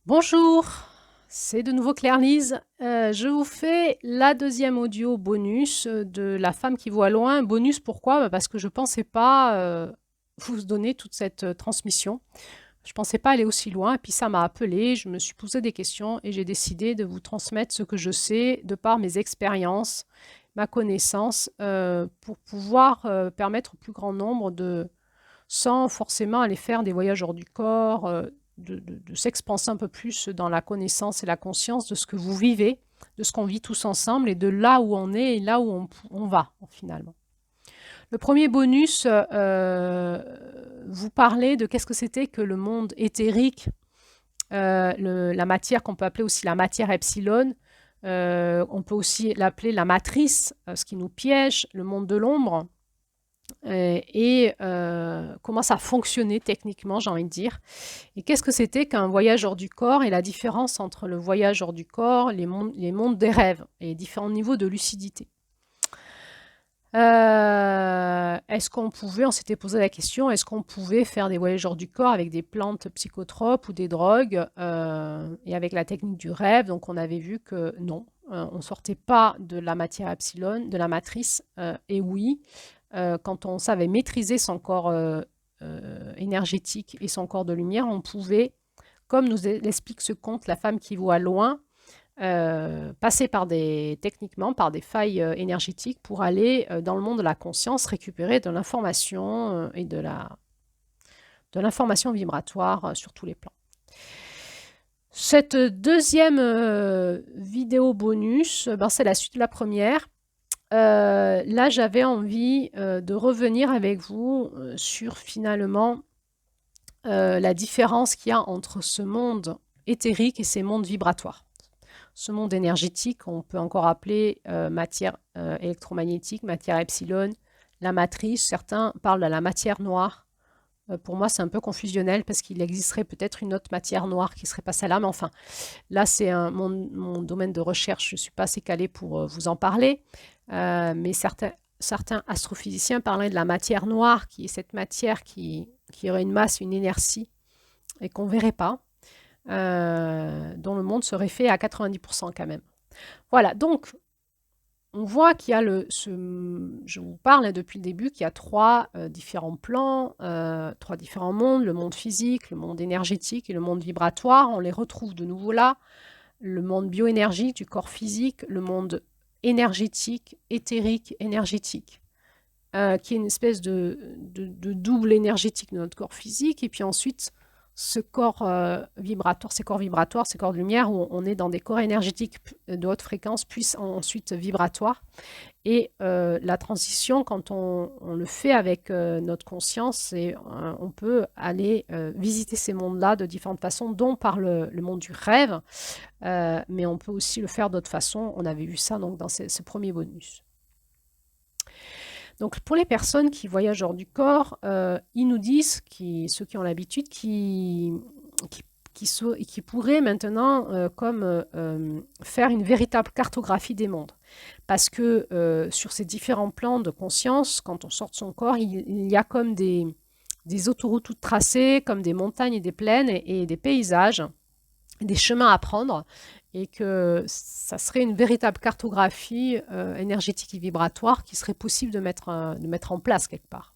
Bonjour, c'est de nouveau Claire-Lise. Je vous fais la deuxième audio bonus de La femme qui voit loin. Bonus pourquoi? Parce que je ne pensais pas vous donner toute cette transmission. Je ne pensais pas aller aussi loin et puis ça m'a appelé, je me suis posé des questions et j'ai décidé de vous transmettre ce que je sais de par mes expériences, ma connaissance, pour pouvoir permettre au plus grand nombre sans forcément aller faire des voyages hors du corps, de s'expanser un peu plus dans la connaissance et la conscience de ce que vous vivez, de ce qu'on vit tous ensemble et de là où on est et là où on va finalement. Le premier bonus vous parlait de qu'est-ce que c'était que le monde éthérique, la matière qu'on peut appeler aussi la matière epsilon. On peut aussi l'appeler la matrice, ce qui nous piège, le monde de l'ombre, et comment ça fonctionnait techniquement, j'ai envie de dire. Et qu'est-ce que c'était qu'un voyage hors du corps et la différence entre le voyage hors du corps, les mondes des rêves et les différents niveaux de lucidité. Est-ce qu'on pouvait, on s'était posé la question, est-ce qu'on pouvait faire des voyages hors du corps avec des plantes psychotropes ou des drogues et avec la technique du rêve? Donc on avait vu que non, on ne sortait pas de la matière epsilon, de la matrice, et oui, quand on savait maîtriser son corps énergétique et son corps de lumière, on pouvait, comme nous l'explique ce conte, La femme qui voit loin, passer techniquement par des failles énergétiques pour aller dans le monde de la conscience, récupérer de l'information et de l'information vibratoire sur tous les plans. Cette deuxième vidéo bonus, c'est la suite de la première. Là, j'avais envie de revenir avec vous sur finalement la différence qu'il y a entre ce monde éthérique et ces mondes vibratoires. Ce monde énergétique, on peut encore appeler matière électromagnétique, matière epsilon, la matrice. Certains parlent de la matière noire. Pour moi, c'est un peu confusionnel parce qu'il existerait peut-être une autre matière noire qui serait pas celle-là. Mais enfin, là, c'est mon domaine de recherche. Je ne suis pas assez calée pour vous en parler. Mais certains astrophysiciens parlaient de la matière noire, qui est cette matière qui aurait une masse, une inertie, et qu'on ne verrait pas, dont le monde serait fait à 90% quand même. Voilà, donc on voit qu'il y a je vous parle depuis le début, qu'il y a trois différents plans, trois différents mondes, le monde physique, le monde énergétique et le monde vibratoire. On les retrouve de nouveau là, le monde bioénergique du corps physique, le monde énergétique, éthérique, énergétique, qui est une espèce de double énergétique de notre corps physique, et puis ensuite ce corps vibratoire, ces corps de lumière, où on est dans des corps énergétiques de haute fréquence, puis ensuite vibratoires. Et la transition, quand on le fait avec notre conscience, on peut aller visiter ces mondes-là de différentes façons, dont par le monde du rêve, mais on peut aussi le faire d'autres façons. On avait vu ça donc dans ce premier bonus. Donc pour les personnes qui voyagent hors du corps, ils nous disent, ceux qui ont l'habitude, qui pourraient maintenant faire une véritable cartographie des mondes. Parce que sur ces différents plans de conscience, quand on sort de son corps, il y a comme des autoroutes toutes tracées, comme des montagnes et des plaines et des paysages, des chemins à prendre, et que ça serait une véritable cartographie énergétique et vibratoire qui serait possible de mettre en place quelque part.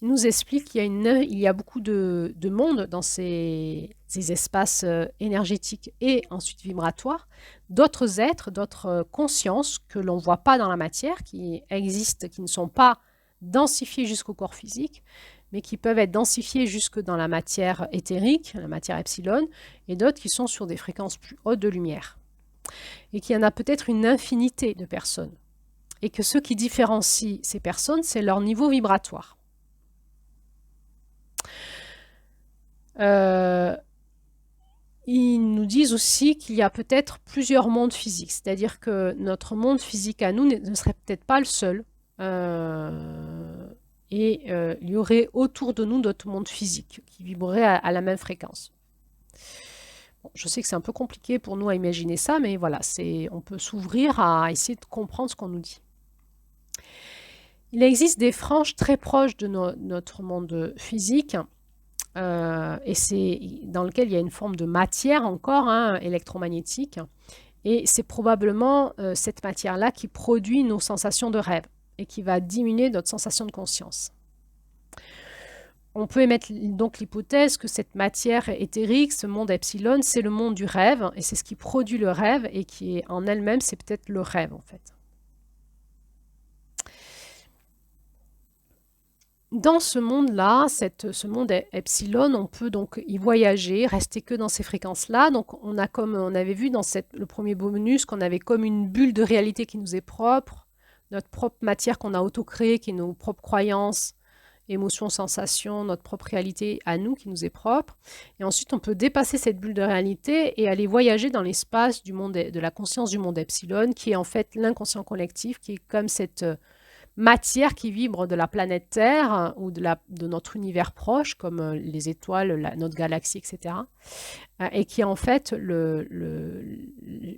Il nous explique qu'il y a beaucoup de mondes dans ces espaces énergétiques et ensuite vibratoires, d'autres êtres, d'autres consciences que l'on ne voit pas dans la matière, qui existent, qui ne sont pas densifiées jusqu'au corps physique, mais qui peuvent être densifiées jusque dans la matière éthérique, la matière epsilon, et d'autres qui sont sur des fréquences plus hautes de lumière. Et qu'il y en a peut-être une infinité de personnes. Et que ce qui différencie ces personnes, c'est leur niveau vibratoire. Ils nous disent aussi qu'il y a peut-être plusieurs mondes physiques, c'est-à-dire que notre monde physique à nous ne serait peut-être pas le seul. Il y aurait autour de nous d'autres mondes physiques qui vibreraient à la même fréquence. Bon, je sais que c'est un peu compliqué pour nous à imaginer ça, mais voilà, on peut s'ouvrir à essayer de comprendre ce qu'on nous dit. Il existe des franges très proches de notre monde physique et c'est dans lequel il y a une forme de matière encore, hein, électromagnétique. Et c'est probablement cette matière-là qui produit nos sensations de rêve et qui va diminuer notre sensation de conscience. On peut émettre donc l'hypothèse que cette matière éthérique, ce monde epsilon, c'est le monde du rêve, et c'est ce qui produit le rêve, et qui est en elle-même, c'est peut-être le rêve en fait. Dans ce monde-là, ce monde epsilon, on peut donc y voyager, rester que dans ces fréquences-là. Donc on a, comme on avait vu dans le premier bonus, qu'on avait comme une bulle de réalité qui nous est propre, notre propre matière qu'on a auto-créée, qui est nos propres croyances, émotions, sensations, notre propre réalité à nous qui nous est propre. Et ensuite, on peut dépasser cette bulle de réalité et aller voyager dans l'espace du monde, de la conscience du monde epsilon, qui est en fait l'inconscient collectif, qui est comme cette matière qui vibre de la planète Terre ou de notre univers proche, comme les étoiles, notre galaxie, etc. Et qui est en fait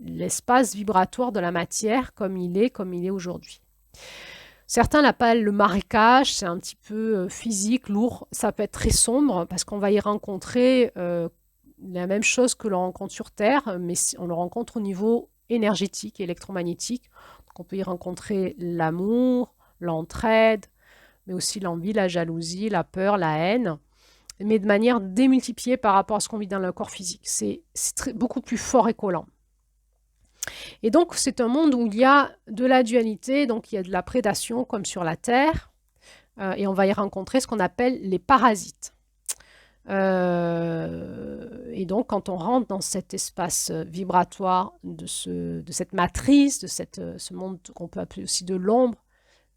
l'espace vibratoire de la matière comme il est aujourd'hui. Certains l'appellent le marécage, c'est un petit peu physique, lourd, ça peut être très sombre parce qu'on va y rencontrer la même chose que l'on rencontre sur Terre, mais on le rencontre au niveau énergétique, électromagnétique. Donc on peut y rencontrer l'amour, l'entraide, mais aussi l'envie, la jalousie, la peur, la haine, mais de manière démultipliée par rapport à ce qu'on vit dans le corps physique. C'est beaucoup plus fort et collant. Et donc, c'est un monde où il y a de la dualité, donc il y a de la prédation comme sur la Terre, et on va y rencontrer ce qu'on appelle les parasites. Et donc, quand on rentre dans cet espace vibratoire de cette matrice, de ce monde qu'on peut appeler aussi de l'ombre,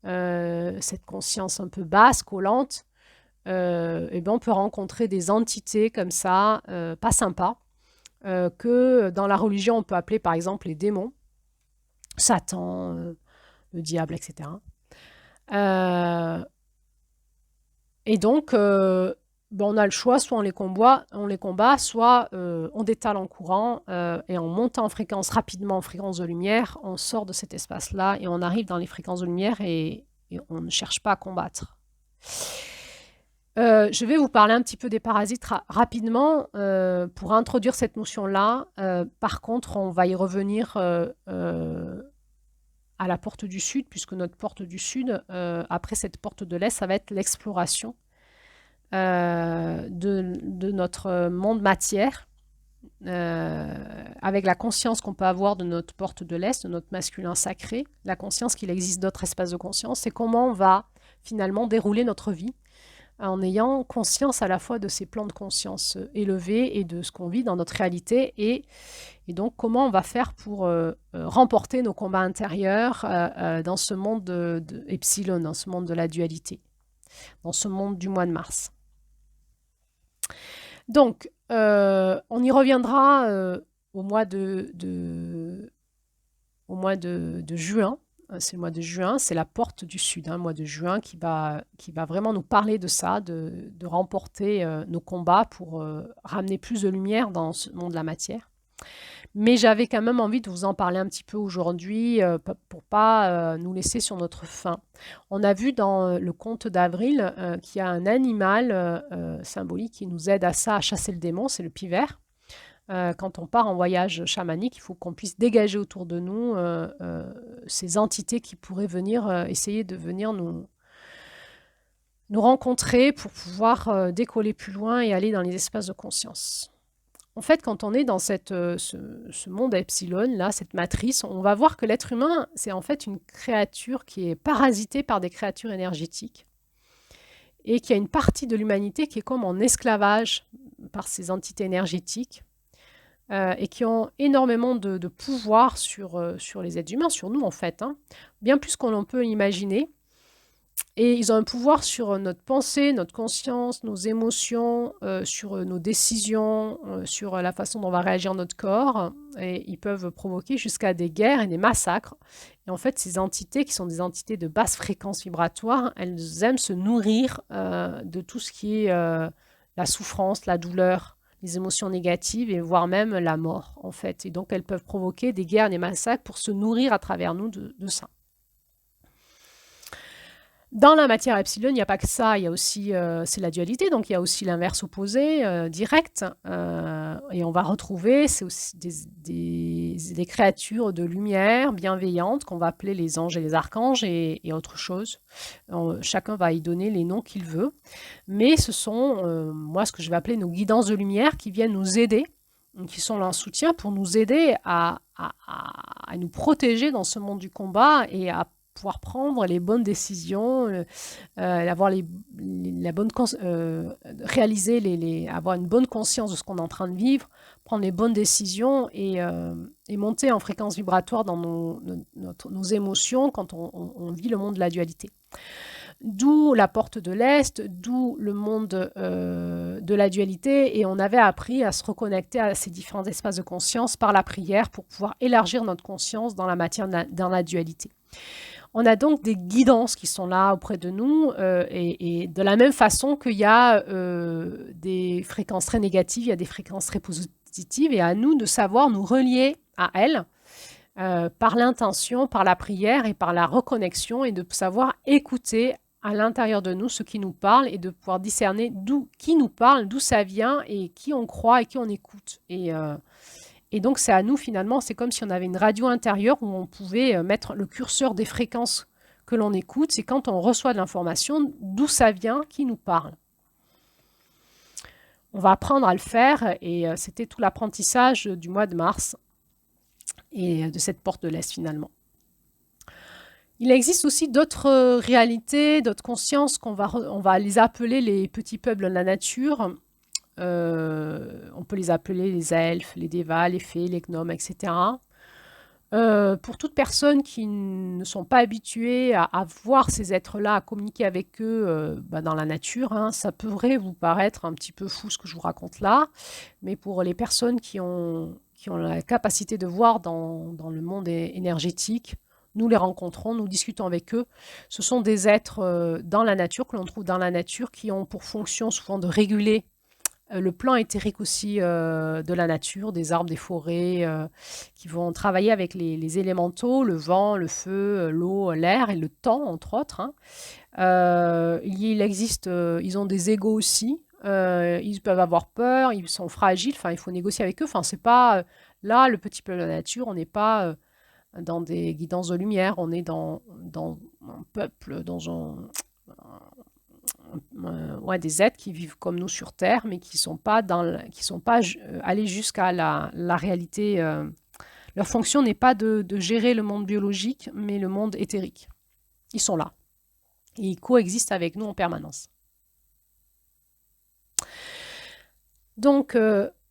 cette conscience un peu basse, collante, et bien on peut rencontrer des entités comme ça, pas sympas, que dans la religion, on peut appeler par exemple les démons, Satan, le diable, etc. Et donc, on a le choix, soit on les combat, soit on détale en courant, et en montant en fréquence rapidement, en fréquence de lumière, on sort de cet espace-là et on arrive dans les fréquences de lumière et on ne cherche pas à combattre. Je vais vous parler un petit peu des parasites rapidement pour introduire cette notion-là. Par contre, on va y revenir à la porte du Sud, puisque notre porte du Sud, après cette porte de l'Est, ça va être l'exploration de notre monde matière, avec la conscience qu'on peut avoir de notre porte de l'Est, de notre masculin sacré, la conscience qu'il existe d'autres espaces de conscience, et comment on va finalement dérouler notre vie en ayant conscience à la fois de ces plans de conscience élevés et de ce qu'on vit dans notre réalité, et donc comment on va faire pour remporter nos combats intérieurs dans ce monde de Epsilon, dans ce monde de la dualité, dans ce monde du mois de mars. Donc, on y reviendra au mois de juin. C'est le mois de juin, c'est la porte du Sud, hein, le mois de juin qui va vraiment nous parler de ça, de remporter nos combats pour ramener plus de lumière dans ce monde de la matière. Mais j'avais quand même envie de vous en parler un petit peu aujourd'hui pour pas nous laisser sur notre faim. On a vu dans le conte d'Avril qu'il y a un animal symbolique qui nous aide à ça, à chasser le démon, c'est le pivert. Quand on part en voyage chamanique, il faut qu'on puisse dégager autour de nous ces entités qui pourraient venir essayer de venir nous rencontrer pour pouvoir décoller plus loin et aller dans les espaces de conscience. En fait, quand on est dans ce monde epsilon, là, cette matrice, on va voir que l'être humain, c'est en fait une créature qui est parasitée par des créatures énergétiques et qu'il y a une partie de l'humanité qui est comme en esclavage par ces entités énergétiques. Et qui ont énormément de pouvoir sur les êtres humains, sur nous en fait, hein, bien plus qu'on en peut imaginer. Et ils ont un pouvoir sur notre pensée, notre conscience, nos émotions, sur nos décisions, sur la façon dont on va réagir notre corps. Et ils peuvent provoquer jusqu'à des guerres et des massacres. Et en fait, ces entités, qui sont des entités de basse fréquence vibratoire, elles aiment se nourrir de tout ce qui est la souffrance, la douleur, les émotions négatives et voire même la mort, en fait. Et donc, elles peuvent provoquer des guerres, des massacres pour se nourrir à travers nous de ça. Dans la matière epsilon, il n'y a pas que ça, il y a aussi, c'est la dualité, donc il y a aussi l'inverse opposé, direct, et on va retrouver, c'est aussi des créatures de lumière bienveillantes qu'on va appeler les anges et les archanges et autre chose. Chacun va y donner les noms qu'il veut, mais ce sont, moi, ce que je vais appeler nos guidances de lumière qui viennent nous aider, qui sont là en soutien pour nous aider à nous protéger dans ce monde du combat et à pouvoir prendre les bonnes décisions, avoir la bonne réaliser avoir une bonne conscience de ce qu'on est en train de vivre, prendre les bonnes décisions et monter en fréquence vibratoire dans nos émotions quand on vit le monde de la dualité. D'où la porte de l'Est, d'où le monde de la dualité, et on avait appris à se reconnecter à ces différents espaces de conscience par la prière pour pouvoir élargir notre conscience dans la matière, dans la dualité. On a donc des guidances qui sont là auprès de nous, et de la même façon qu'il y a des fréquences très négatives, il y a des fréquences très positives, et à nous de savoir nous relier à elles par l'intention, par la prière et par la reconnexion, et de savoir écouter à l'intérieur de nous ce qui nous parle et de pouvoir discerner qui nous parle, d'où ça vient et qui on croit et qui on écoute. Et donc c'est à nous finalement, c'est comme si on avait une radio intérieure où on pouvait mettre le curseur des fréquences que l'on écoute. C'est quand on reçoit de l'information, d'où ça vient, qui nous parle. On va apprendre à le faire et c'était tout l'apprentissage du mois de mars et de cette porte de l'Est finalement. Il existe aussi d'autres réalités, d'autres consciences on va les appeler les petits peuples de la nature. On peut les appeler les elfes, les dévas, les fées, les gnomes, etc. Pour toute personne qui ne sont pas habituées à voir ces êtres-là, à communiquer avec eux dans la nature, hein, ça pourrait vous paraître un petit peu fou ce que je vous raconte là, mais pour les personnes qui ont la capacité de voir dans le monde énergétique, nous les rencontrons, nous discutons avec eux. Ce sont des êtres dans la nature, que l'on trouve dans la nature, qui ont pour fonction souvent de réguler le plan éthérique aussi de la nature, des arbres, des forêts, qui vont travailler avec les élémentaux, le vent, le feu, l'eau, l'air et le temps, entre autres. Hein. Il existe, ils ont des égos aussi, ils peuvent avoir peur, ils sont fragiles, il faut négocier avec eux. C'est pas là, le petit peuple de la nature, on n'est pas dans des guidances de lumière, on est dans un peuple, des êtres qui vivent comme nous sur Terre, mais qui sont pas allés jusqu'à la réalité. Leur fonction n'est pas de gérer le monde biologique, mais le monde éthérique. Ils sont là. Et ils coexistent avec nous en permanence. Donc,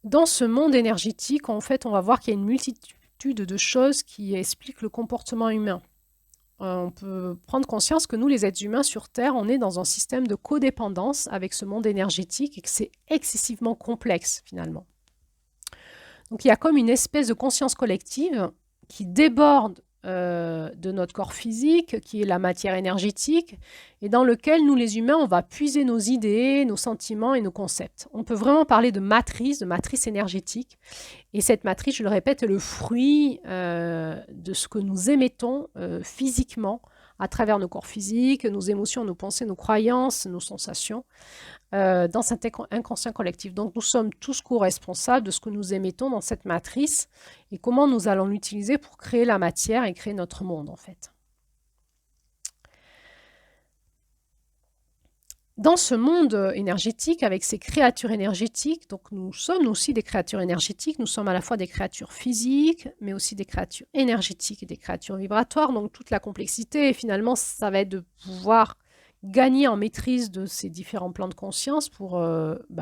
dans ce monde énergétique, en fait, on va voir qu'il y a une multitude de choses qui expliquent le comportement humain. On peut prendre conscience que nous, les êtres humains sur Terre, on est dans un système de codépendance avec ce monde énergétique et que c'est excessivement complexe finalement. Donc il y a comme une espèce de conscience collective qui déborde de notre corps physique, qui est la matière énergétique, et dans lequel nous, les humains, on va puiser nos idées, nos sentiments et nos concepts. On peut vraiment parler de matrice énergétique. Et cette matrice, je le répète, est le fruit de ce que nous émettons physiquement à travers nos corps physiques, nos émotions, nos pensées, nos croyances, nos sensations, dans cet inconscient collectif. Donc nous sommes tous co-responsables de ce que nous émettons dans cette matrice et comment nous allons l'utiliser pour créer la matière et créer notre monde en fait. Dans ce monde énergétique, avec ces créatures énergétiques, donc nous sommes aussi des créatures énergétiques, nous sommes à la fois des créatures physiques, mais aussi des créatures énergétiques et des créatures vibratoires. Donc toute la complexité, finalement, ça va être de pouvoir gagner en maîtrise de ces différents plans de conscience pour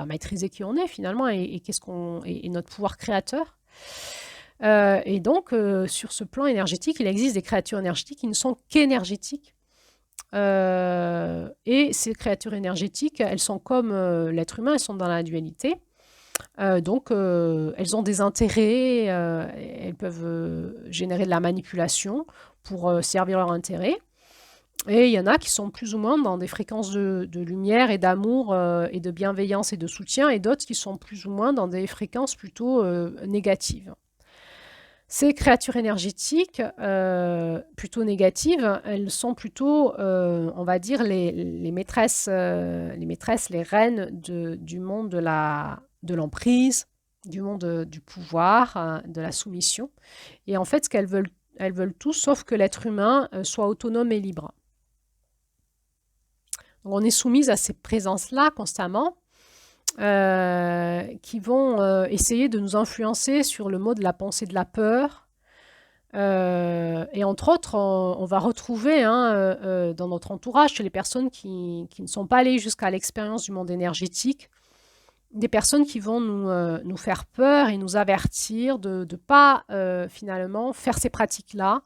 maîtriser qui on est finalement et notre pouvoir créateur. Et donc, sur ce plan énergétique, il existe des créatures énergétiques qui ne sont qu'énergétiques. Et ces créatures énergétiques, elles sont comme l'être humain, elles sont dans la dualité. Donc, elles ont des intérêts, elles peuvent générer de la manipulation pour servir leur intérêt. Et il y en a qui sont plus ou moins dans des fréquences de lumière et d'amour et de bienveillance et de soutien, et d'autres qui sont plus ou moins dans des fréquences plutôt négatives. Ces créatures énergétiques, plutôt négatives, elles sont plutôt, on va dire, les maîtresses, les reines du monde de l'emprise, du monde du pouvoir, de la soumission. Et en fait, ce qu'elles veulent, elles veulent tout sauf que l'être humain soit autonome et libre. Donc, on est soumise à ces présences-là constamment, qui vont essayer de nous influencer sur le mode de la pensée de la peur. Et entre autres, on va retrouver dans notre entourage, chez les personnes qui ne sont pas allées jusqu'à l'expérience du monde énergétique, des personnes qui vont nous faire peur et nous avertir de ne pas finalement faire ces pratiques-là,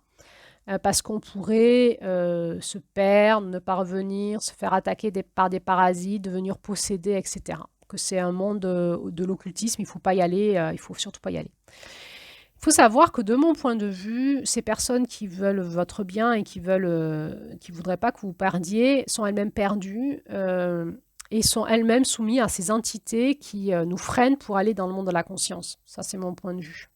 parce qu'on pourrait se perdre, ne pas revenir, se faire attaquer par des parasites, devenir possédé, etc. Que c'est un monde de l'occultisme, il ne faut pas y aller, il ne faut surtout pas y aller. Il faut savoir que de mon point de vue, ces personnes qui veulent votre bien et qui voudraient pas que vous perdiez sont elles-mêmes perdues et sont elles-mêmes soumises à ces entités qui nous freinent pour aller dans le monde de la conscience. Ça, c'est mon point de vue.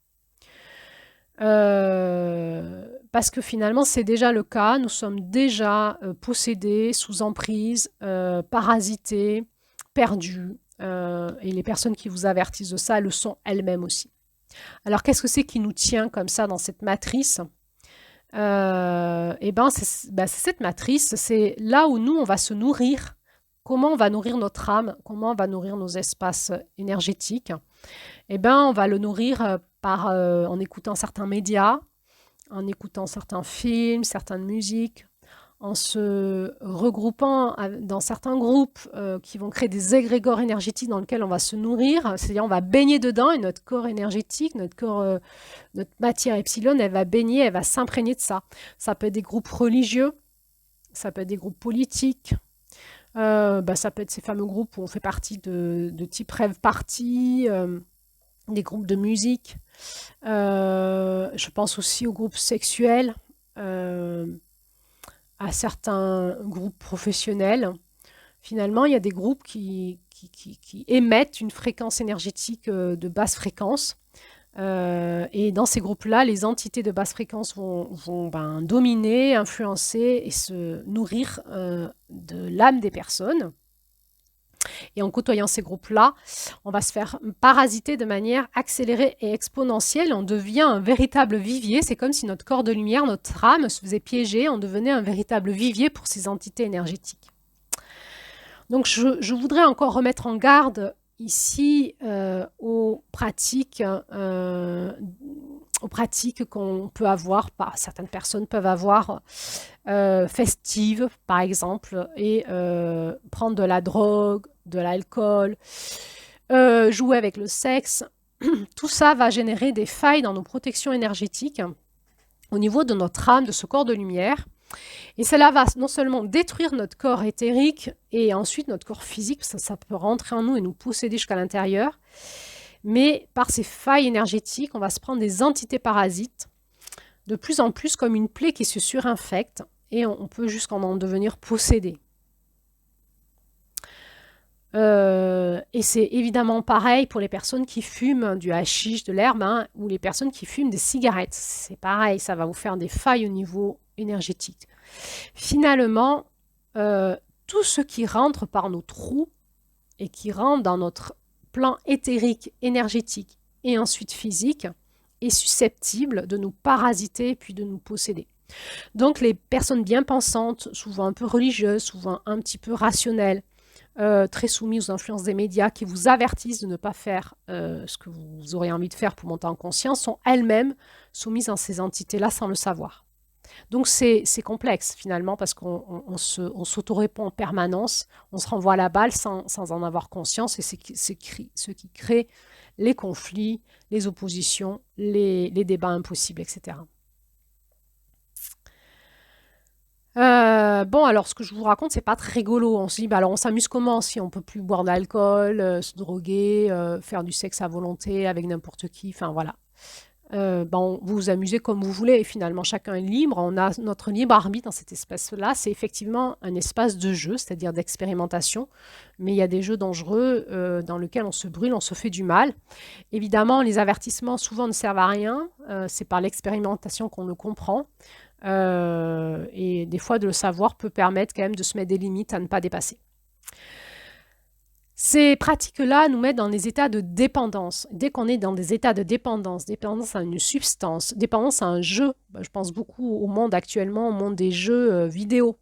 Parce que finalement, c'est déjà le cas. Nous sommes déjà possédés, sous emprise, parasités, perdus. Et les personnes qui vous avertissent de ça le sont elles-mêmes aussi. Alors, qu'est-ce que c'est qui nous tient comme ça dans cette matrice? C'est cette matrice, c'est là où nous, on va se nourrir. Comment on va nourrir notre âme? Comment on va nourrir nos espaces énergétiques? On va le nourrir en écoutant certains médias, en écoutant certains films, certaines musiques, en se regroupant dans certains groupes qui vont créer des égrégores énergétiques dans lesquels on va se nourrir, c'est-à-dire on va baigner dedans et notre corps énergétique, notre matière epsilon, elle va baigner, elle va s'imprégner de ça. Ça peut être des groupes religieux, ça peut être des groupes politiques, ça peut être ces fameux groupes où on fait partie de type rêve party, des groupes de musique. Je pense aussi aux groupes sexuels, à certains groupes professionnels. Finalement, il y a des groupes qui émettent une fréquence énergétique de basse fréquence. Et dans ces groupes-là, les entités de basse fréquence vont dominer, influencer et se nourrir de l'âme des personnes. Et en côtoyant ces groupes-là, on va se faire parasiter de manière accélérée et exponentielle. On devient un véritable vivier. C'est comme si notre corps de lumière, notre âme se faisait piéger. On devenait un véritable vivier pour ces entités énergétiques. Donc, je voudrais encore remettre en garde ici aux pratiques qu'on peut avoir, certaines personnes peuvent avoir, festives par exemple, et prendre de la drogue, de l'alcool, jouer avec le sexe. Tout ça va générer des failles dans nos protections énergétiques au niveau de notre âme, de ce corps de lumière. Et cela va non seulement détruire notre corps éthérique et ensuite notre corps physique, parce que ça peut rentrer en nous et nous posséder jusqu'à l'intérieur, mais par ces failles énergétiques, on va se prendre des entités parasites, de plus en plus comme une plaie qui se surinfecte, et on peut jusqu'en devenir possédé. Et c'est évidemment pareil pour les personnes qui fument du hashish, de l'herbe, ou les personnes qui fument des cigarettes. C'est pareil, ça va vous faire des failles au niveau énergétique. Finalement, tout ce qui rentre par nos trous et qui rentre dans notre plan éthérique, énergétique et ensuite physique est susceptible de nous parasiter puis de nous posséder. Donc les personnes bien pensantes, souvent un peu religieuses, souvent un petit peu rationnelles, très soumises aux influences des médias qui vous avertissent de ne pas faire ce que vous aurez envie de faire pour monter en conscience, sont elles-mêmes soumises à ces entités-là sans le savoir. Donc c'est complexe finalement parce qu'on s'auto-répond en permanence, on se renvoie la balle sans en avoir conscience et c'est ce qui crée les conflits, les oppositions, les débats impossibles, etc. Alors ce que je vous raconte, c'est pas très rigolo. On se dit, alors on s'amuse comment si on peut plus boire d'alcool, se droguer, faire du sexe à volonté avec n'importe qui, enfin voilà. vous vous amusez comme vous voulez et finalement chacun est libre. On a notre libre arbitre dans cet espace-là. C'est effectivement un espace de jeu, c'est-à-dire d'expérimentation, mais il y a des jeux dangereux dans lesquels on se brûle, on se fait du mal. Évidemment, les avertissements souvent ne servent à rien. C'est par l'expérimentation qu'on le comprend. Et des fois, de le savoir peut permettre quand même de se mettre des limites à ne pas dépasser. Ces pratiques-là nous mettent dans des états de dépendance. Dès qu'on est dans des états de dépendance, dépendance à une substance, dépendance à un jeu, je pense beaucoup au monde actuellement, au monde des jeux vidéo,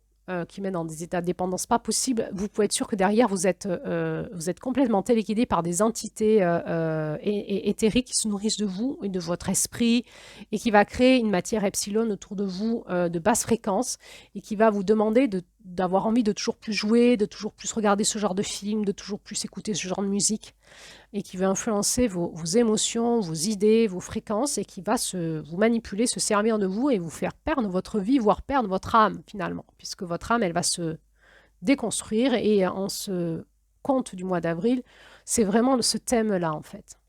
qui met dans des états de dépendance pas possible, vous pouvez être sûr que derrière, vous êtes complètement téléguidé par des entités éthériques qui se nourrissent de vous et de votre esprit et qui va créer une matière epsilon autour de vous de basse fréquence et qui va vous demander d'avoir envie de toujours plus jouer, de toujours plus regarder ce genre de film, de toujours plus écouter ce genre de musique et qui va influencer vos émotions, vos idées, vos fréquences et qui va vous manipuler, se servir de vous et vous faire perdre votre vie, voire perdre votre âme finalement, puisque votre âme, elle va se déconstruire et en ce conte du mois d'avril, c'est vraiment ce thème-là en fait.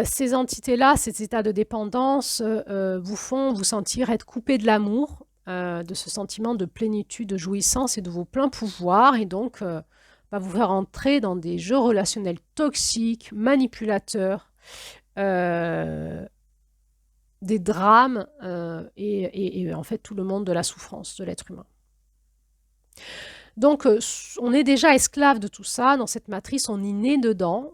Ces entités-là, ces états de dépendance vous font vous sentir être coupé de l'amour, de ce sentiment de plénitude, de jouissance et de vos pleins pouvoirs et donc va vous faire entrer dans des jeux relationnels toxiques, manipulateurs, des drames et en fait tout le monde de la souffrance de l'être humain. Donc on est déjà esclave de tout ça, dans cette matrice, on est né dedans.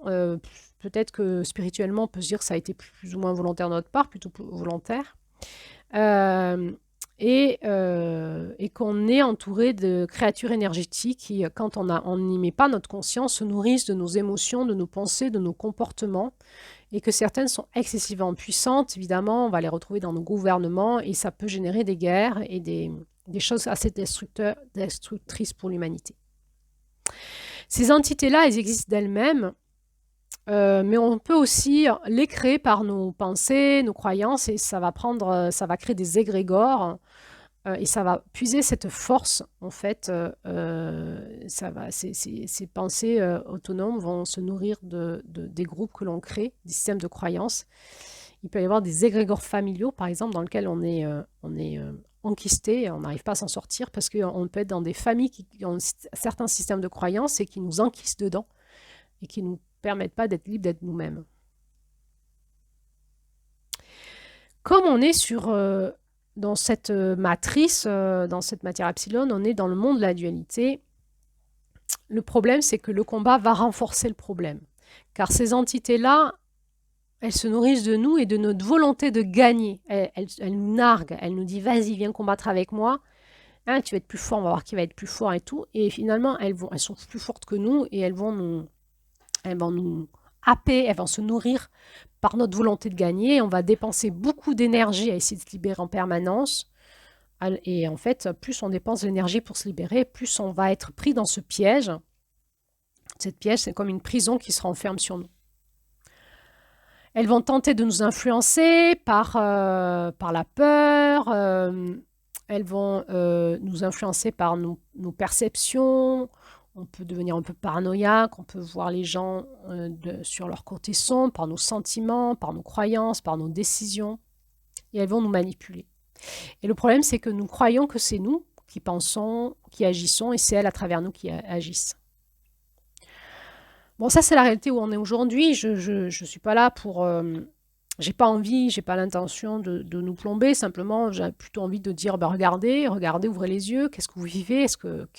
Peut-être que spirituellement on peut se dire que ça a été plus ou moins volontaire de notre part, plutôt volontaire. Et qu'on est entouré de créatures énergétiques qui, quand on n'y met pas notre conscience, se nourrissent de nos émotions, de nos pensées, de nos comportements, et que certaines sont excessivement puissantes. Évidemment, on va les retrouver dans nos gouvernements, et ça peut générer des guerres et des choses assez destructrices pour l'humanité. Ces entités-là, elles existent d'elles-mêmes, mais on peut aussi les créer par nos pensées, nos croyances, et ça va créer des égrégores, et ça va puiser cette force, en fait. Ces pensées autonomes vont se nourrir des groupes que l'on crée, des systèmes de croyances. Il peut y avoir des égrégores familiaux, par exemple, dans lesquels on est enquisté, on n'arrive pas à s'en sortir, parce qu'on peut être dans des familles qui ont certains systèmes de croyances et qui nous enquistent dedans, et qui ne nous permettent pas d'être libres, d'être nous-mêmes. Comme on est dans cette matrice, dans cette matière epsilon, on est dans le monde de la dualité. Le problème, c'est que le combat va renforcer le problème. Car ces entités-là, elles se nourrissent de nous et de notre volonté de gagner. Elles nous narguent, elles nous disent « Vas-y, viens combattre avec moi. Hein, tu vas être plus fort, on va voir qui va être plus fort et tout. » Et finalement, elles sont plus fortes que nous et elles vont nous happer, elles vont se nourrir par notre volonté de gagner. On va dépenser beaucoup d'énergie à essayer de se libérer en permanence. Et en fait, plus on dépense de l'énergie pour se libérer, plus on va être pris dans ce piège. Cette piège, c'est comme une prison qui se renferme sur nous. Elles vont tenter de nous influencer par la peur. Elles vont nous influencer par nos perceptions. On peut devenir un peu paranoïaque, on peut voir les gens sur leur côté sombre, par nos sentiments, par nos croyances, par nos décisions. Et elles vont nous manipuler. Et le problème, c'est que nous croyons que c'est nous qui pensons, qui agissons, et c'est elles à travers nous qui agissent. Bon, ça, c'est la réalité où on est aujourd'hui. Je suis pas là pour... j'ai pas envie, j'ai pas l'intention de nous plomber. Simplement, j'ai plutôt envie de dire, regardez, ouvrez les yeux. Qu'est-ce que vous vivez?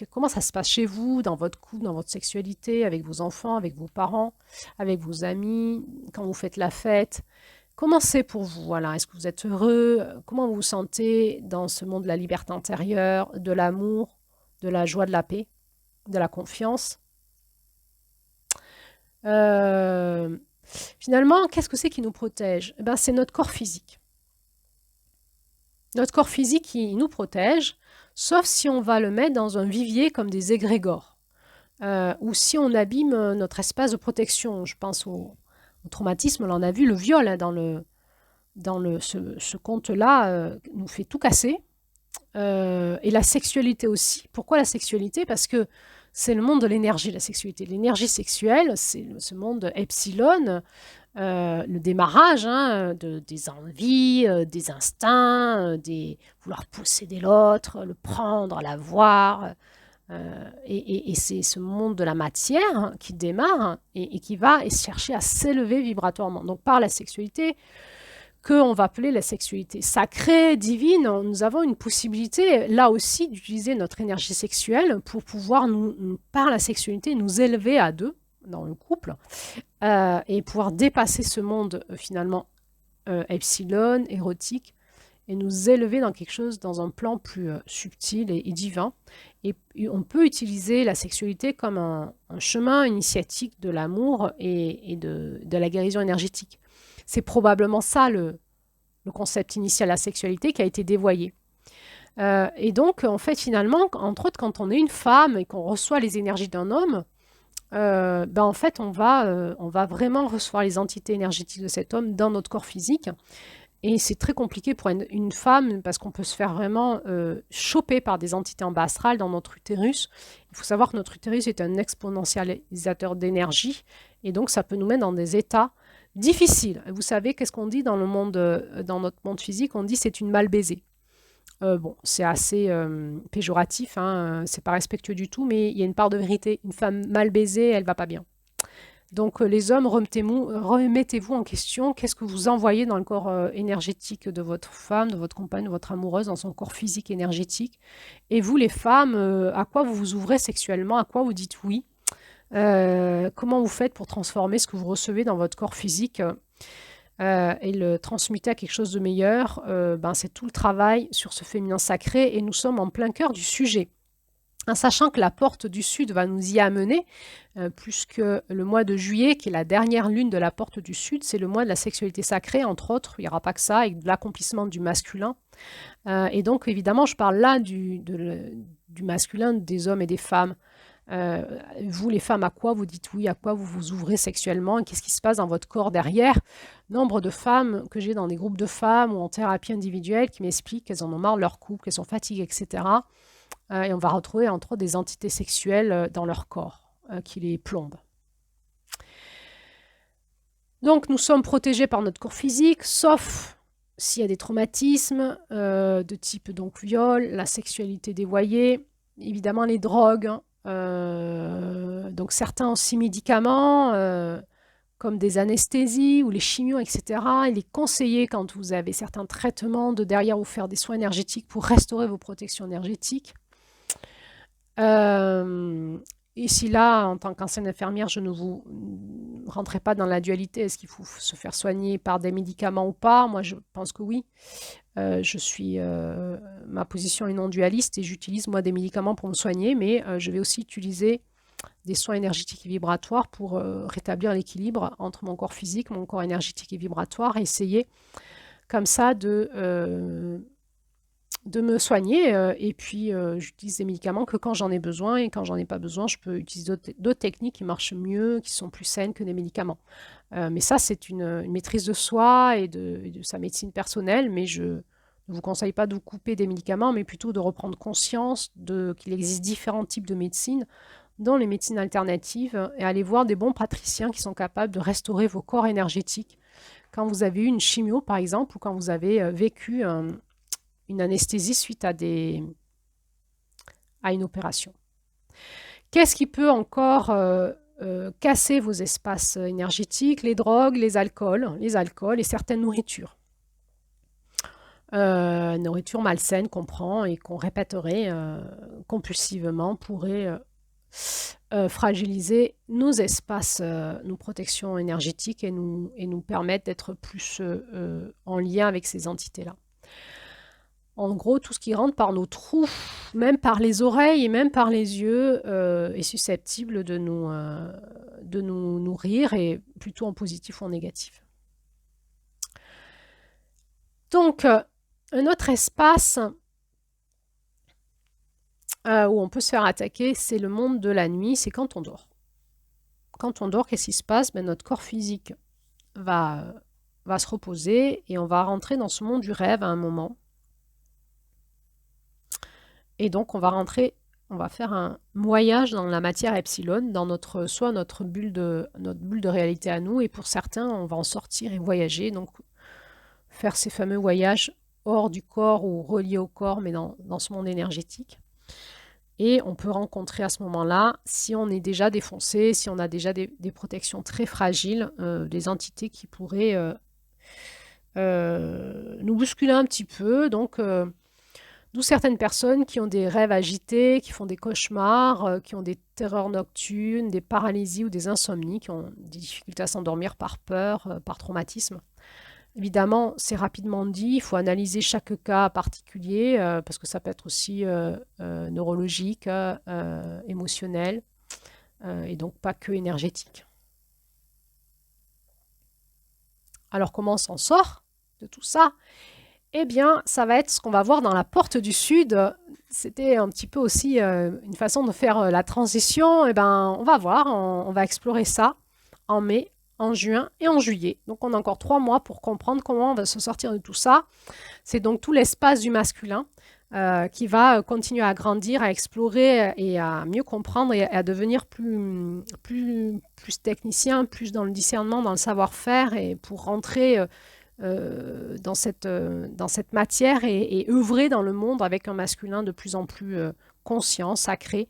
Comment ça se passe chez vous, dans votre couple, dans votre sexualité, avec vos enfants, avec vos parents, avec vos amis, quand vous faites la fête? Comment c'est pour vous? Voilà. Est-ce que vous êtes heureux? Comment vous vous sentez dans ce monde de la liberté intérieure, de l'amour, de la joie, de la paix, de la confiance? Finalement, qu'est-ce que c'est qui nous protège? C'est notre corps physique. Notre corps physique qui nous protège, sauf si on va le mettre dans un vivier comme des égrégores, ou si on abîme notre espace de protection. Je pense au traumatisme, là on a vu le viol hein, ce conte-là nous fait tout casser, et la sexualité aussi. Pourquoi la sexualité? Parce que c'est le monde de l'énergie, la sexualité. L'énergie sexuelle, c'est ce monde epsilon, le démarrage des envies, des instincts, des vouloir posséder l'autre, le prendre, l'avoir. Et c'est ce monde de la matière qui démarre et qui va chercher à s'élever vibratoirement. Donc par la sexualité, qu'on va appeler la sexualité sacrée, divine, nous avons une possibilité, là aussi, d'utiliser notre énergie sexuelle pour pouvoir, par la sexualité, nous élever à deux dans le couple et pouvoir dépasser ce monde, finalement, epsilon, érotique, et nous élever dans quelque chose, dans un plan plus subtil et divin. Et on peut utiliser la sexualité comme un chemin initiatique de l'amour et de la guérison énergétique. C'est probablement ça le concept initial de la sexualité qui a été dévoyé. Et donc, en fait, finalement, entre autres, quand on est une femme et qu'on reçoit les énergies d'un homme, en fait, on va vraiment recevoir les entités énergétiques de cet homme dans notre corps physique. Et c'est très compliqué pour une femme parce qu'on peut se faire vraiment choper par des entités en bas astral dans notre utérus. Il faut savoir que notre utérus est un exponentialisateur d'énergie et donc ça peut nous mettre dans des états difficiles. Vous savez, qu'est-ce qu'on dit dans notre monde physique? On dit c'est une mal baisée. Bon, c'est assez péjoratif, c'est pas respectueux du tout, mais il y a une part de vérité. Une femme mal baisée, elle va pas bien. Donc les hommes, remettez-vous en question, qu'est-ce que vous envoyez dans le corps énergétique de votre femme, de votre compagne, de votre amoureuse, dans son corps physique énergétique. Et vous les femmes, à quoi vous vous ouvrez sexuellement, à quoi vous dites oui, comment vous faites pour transformer ce que vous recevez dans votre corps physique et le transmuter à quelque chose de meilleur. C'est tout le travail sur ce féminin sacré et nous sommes en plein cœur du sujet. Sachant que la porte du Sud va nous y amener, puisque le mois de juillet, qui est la dernière lune de la porte du Sud, c'est le mois de la sexualité sacrée, entre autres, il n'y aura pas que ça, et de l'accomplissement du masculin. Et donc, évidemment, je parle là du masculin, des hommes et des femmes. Vous, les femmes, à quoi vous dites oui, à quoi vous vous ouvrez sexuellement, et qu'est-ce qui se passe dans votre corps derrière? Nombre de femmes que j'ai dans des groupes de femmes ou en thérapie individuelle qui m'expliquent qu'elles en ont marre de leur couple, qu'elles sont fatiguées, etc. Et on va retrouver entre autres des entités sexuelles dans leur corps qui les plombent. Donc nous sommes protégés par notre corps physique, sauf s'il y a des traumatismes de type donc viol, la sexualité dévoyée, évidemment les drogues, donc certains aussi médicaments comme des anesthésies ou les chimios, etc. Il est conseillé quand vous avez certains traitements de derrière vous faire des soins énergétiques pour restaurer vos protections énergétiques. Ici, là, en tant qu'ancienne infirmière, je ne vous rentrerai pas dans la dualité. Est-ce qu'il faut se faire soigner par des médicaments ou pas? Moi, je pense que oui. Ma position est non dualiste et j'utilise, moi, des médicaments pour me soigner, mais je vais aussi utiliser des soins énergétiques et vibratoires pour rétablir l'équilibre entre mon corps physique, mon corps énergétique et vibratoire et essayer comme ça de me soigner et puis j'utilise des médicaments que quand j'en ai besoin et quand j'en ai pas besoin, je peux utiliser d'autres techniques qui marchent mieux, qui sont plus saines que des médicaments. Mais ça, c'est une maîtrise de soi et de sa médecine personnelle, mais je ne vous conseille pas de vous couper des médicaments, mais plutôt de reprendre conscience qu'il existe différents types de médecines, dont les médecines alternatives, et aller voir des bons praticiens qui sont capables de restaurer vos corps énergétiques. Quand vous avez eu une chimio, par exemple, ou quand vous avez vécu une anesthésie suite à une opération. Qu'est-ce qui peut encore casser vos espaces énergétiques? Les drogues, les alcools et certaines nourritures. Nourriture malsaine qu'on prend et qu'on répéterait compulsivement pourrait fragiliser nos espaces, nos protections énergétiques et nous permettre d'être plus en lien avec ces entités-là. En gros, tout ce qui rentre par nos trous, même par les oreilles et même par les yeux, est susceptible de nous nourrir, et plutôt en positif ou en négatif. Donc, un autre espace où on peut se faire attaquer, c'est le monde de la nuit, c'est quand on dort. Quand on dort, qu'est-ce qui se passe? Notre corps physique va se reposer et on va rentrer dans ce monde du rêve à un moment. Et donc, on va rentrer on va faire un voyage dans la matière epsilon, dans soit notre bulle de réalité à nous, et pour certains, on va en sortir et voyager, donc faire ces fameux voyages hors du corps ou reliés au corps, mais dans ce monde énergétique. Et on peut rencontrer à ce moment-là, si on est déjà défoncé, si on a déjà des protections très fragiles, des entités qui pourraient nous bousculer un petit peu. Donc, d'où certaines personnes qui ont des rêves agités, qui font des cauchemars, qui ont des terreurs nocturnes, des paralysies ou des insomnies, qui ont des difficultés à s'endormir par peur, par traumatisme. Évidemment, c'est rapidement dit, il faut analyser chaque cas particulier, parce que ça peut être aussi neurologique, émotionnel, et donc pas que énergétique. Alors comment on s'en sort de tout ça? Eh bien, ça va être ce qu'on va voir dans la porte du Sud. C'était un petit peu aussi une façon de faire la transition. Eh ben, on va voir, on va explorer ça en mai, en juin et en juillet. Donc, on a encore 3 mois pour comprendre comment on va se sortir de tout ça. C'est donc tout l'espace du masculin qui va continuer à grandir, à explorer et à mieux comprendre et à devenir plus technicien, plus dans le discernement, dans le savoir-faire et pour rentrer dans cette matière et œuvrer dans le monde avec un masculin de plus en plus conscient, sacré,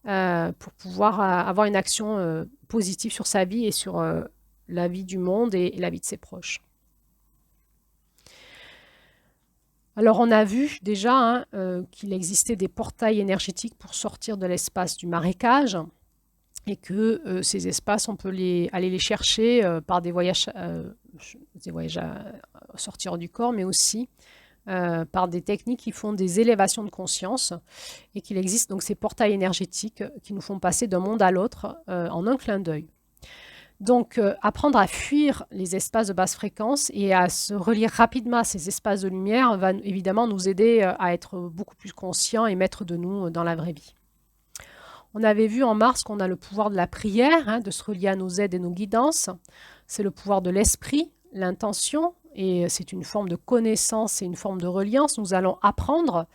pour pouvoir avoir une action positive sur sa vie et sur la vie du monde et la vie de ses proches. Alors on a vu déjà qu'il existait des portails énergétiques pour sortir de l'espace du marécage et que ces espaces, on peut aller les chercher par des voyages à sortir du corps, mais aussi par des techniques qui font des élévations de conscience et qu'il existe donc ces portails énergétiques qui nous font passer d'un monde à l'autre en un clin d'œil. Donc, apprendre à fuir les espaces de basse fréquence et à se relier rapidement à ces espaces de lumière va évidemment nous aider à être beaucoup plus conscients et maîtres de nous dans la vraie vie. On avait vu en mars qu'on a le pouvoir de la prière, de se relier à nos aides et nos guidances. C'est le pouvoir de l'esprit, l'intention, et c'est une forme de connaissance et une forme de reliance. Nous allons apprendre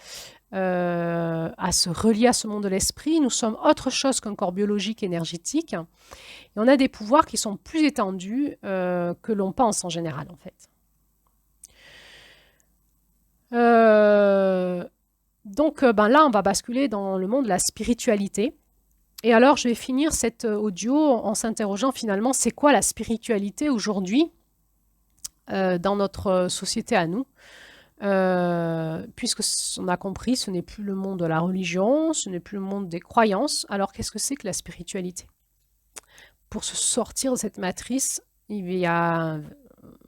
à se relier à ce monde de l'esprit. Nous sommes autre chose qu'un corps biologique énergétique. Et on a des pouvoirs qui sont plus étendus que l'on pense en général, en fait. Donc là, on va basculer dans le monde de la spiritualité. Et alors, je vais finir cet audio en s'interrogeant finalement, c'est quoi la spiritualité aujourd'hui dans notre société à nous? Puisque on a compris, ce n'est plus le monde de la religion, ce n'est plus le monde des croyances. Alors, qu'est-ce que c'est que la spiritualité? Pour se sortir de cette matrice, il y a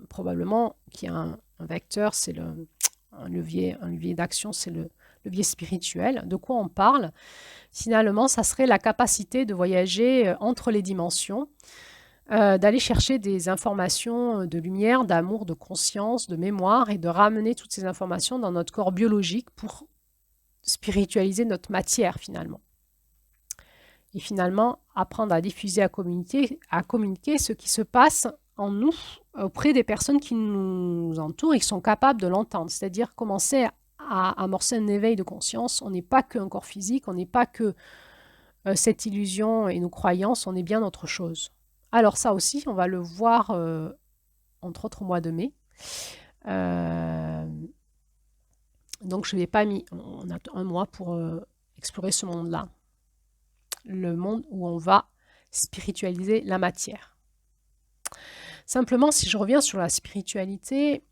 probablement qu'il y a un vecteur, c'est un levier d'action, c'est le levier spirituel. De quoi on parle? Finalement, ça serait la capacité de voyager entre les dimensions, d'aller chercher des informations de lumière, d'amour, de conscience, de mémoire et de ramener toutes ces informations dans notre corps biologique pour spiritualiser notre matière finalement. Et finalement, apprendre à diffuser, à communiquer ce qui se passe en nous auprès des personnes qui nous entourent et qui sont capables de l'entendre. C'est-à-dire commencer à amorcer un éveil de conscience. On n'est pas qu'un corps physique, on n'est pas que cette illusion et nos croyances, on est bien autre chose. Alors ça aussi, on va le voir entre autres au mois de mai. Donc je n'ai pas mis, on a un mois pour explorer ce monde-là. Le monde où on va spiritualiser la matière. Simplement, si je reviens sur la spiritualité,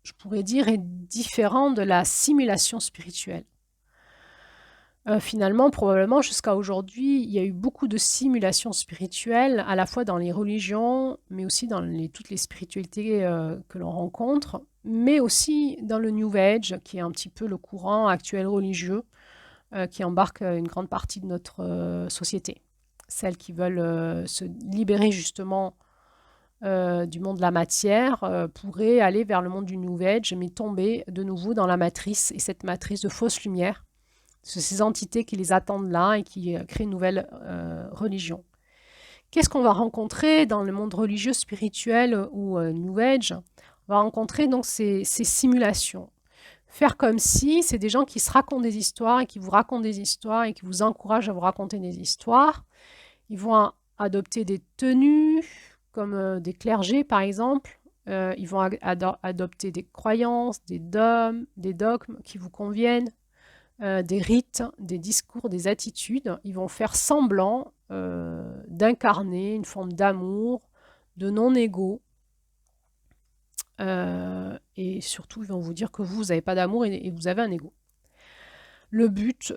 je pourrais dire, est différente de la simulation spirituelle. Finalement, probablement, jusqu'à aujourd'hui, il y a eu beaucoup de simulations spirituelles, à la fois dans les religions, mais aussi dans toutes les spiritualités que l'on rencontre, mais aussi dans le New Age, qui est un petit peu le courant actuel religieux, qui embarque une grande partie de notre société. Celles qui veulent se libérer justement du monde de la matière pourraient aller vers le monde du New Age, mais tomber de nouveau dans la matrice, et cette matrice de fausse lumière, ces entités qui les attendent là et qui créent une nouvelle religion. Qu'est-ce qu'on va rencontrer dans le monde religieux, spirituel ou New Age? On va rencontrer donc ces simulations. Faire comme si, c'est des gens qui se racontent des histoires et qui vous racontent des histoires et qui vous encouragent à vous raconter des histoires. Ils vont adopter des tenues, comme des clergés par exemple. Ils vont adopter des croyances, des dogmes qui vous conviennent, des rites, des discours, des attitudes. Ils vont faire semblant d'incarner une forme d'amour, de non-ego. Et surtout, ils vont vous dire que vous n'avez pas d'amour et vous avez un ego. Le but,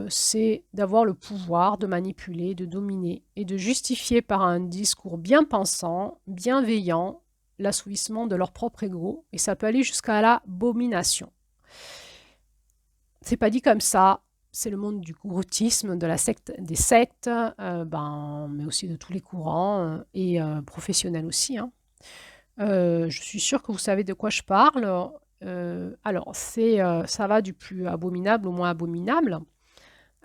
c'est d'avoir le pouvoir de manipuler, de dominer et de justifier par un discours bien pensant, bienveillant, l'assouvissement de leur propre ego. Et ça peut aller jusqu'à l'abomination. C'est pas dit comme ça. C'est le monde du gouroutisme, de la secte, des sectes, mais aussi de tous les courants et professionnels aussi. Hein. Je suis sûre que vous savez de quoi je parle. Alors, ça va du plus abominable au moins abominable.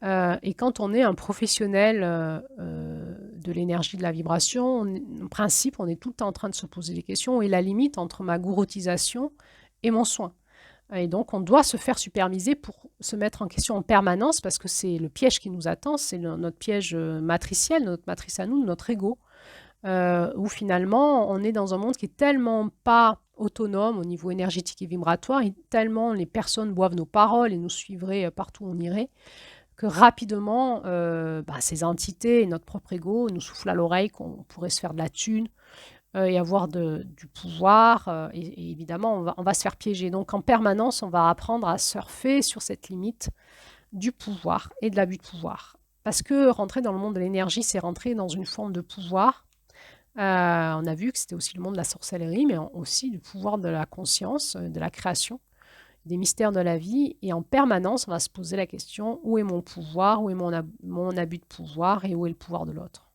Et quand on est un professionnel de l'énergie de la vibration, en principe, on est tout le temps en train de se poser des questions. Où est la limite entre ma gouroutisation et mon soin? Et donc, on doit se faire superviser pour se mettre en question en permanence parce que c'est le piège qui nous attend, c'est notre piège matriciel, notre matrice à nous, notre ego, où finalement, on est dans un monde qui est tellement pas autonome au niveau énergétique et vibratoire, et tellement les personnes boivent nos paroles et nous suivraient partout où on irait, que rapidement, ces entités et notre propre ego nous soufflent à l'oreille qu'on pourrait se faire de la thune et avoir du pouvoir. Et évidemment, on va se faire piéger. Donc, en permanence, on va apprendre à surfer sur cette limite du pouvoir et de l'abus de pouvoir. Parce que rentrer dans le monde de l'énergie, c'est rentrer dans une forme de pouvoir. On a vu que c'était aussi le monde de la sorcellerie, mais aussi du pouvoir de la conscience, de la création, des mystères de la vie. Et en permanence, on va se poser la question, où est mon pouvoir, où est mon abus de pouvoir et où est le pouvoir de l'autre?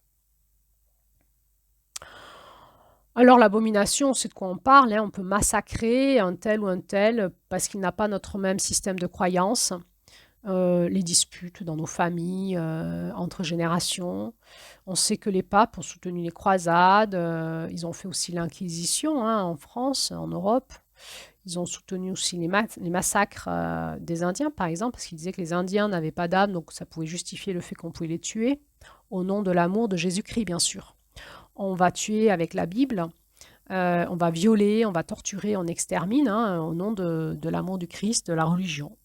Alors l'abomination, c'est de quoi on parle. Hein. On peut massacrer un tel ou un tel parce qu'il n'a pas notre même système de croyance. Les disputes dans nos familles, entre générations. On sait que les papes ont soutenu les croisades. Ils ont fait aussi l'Inquisition hein, en France, en Europe. Ils ont soutenu aussi les massacres des Indiens, par exemple, parce qu'ils disaient que les Indiens n'avaient pas d'âme, donc ça pouvait justifier le fait qu'on pouvait les tuer, au nom de l'amour de Jésus-Christ, bien sûr. On va tuer avec la Bible, on va violer, on va torturer, on extermine, hein, au nom de l'amour du Christ, de la religion.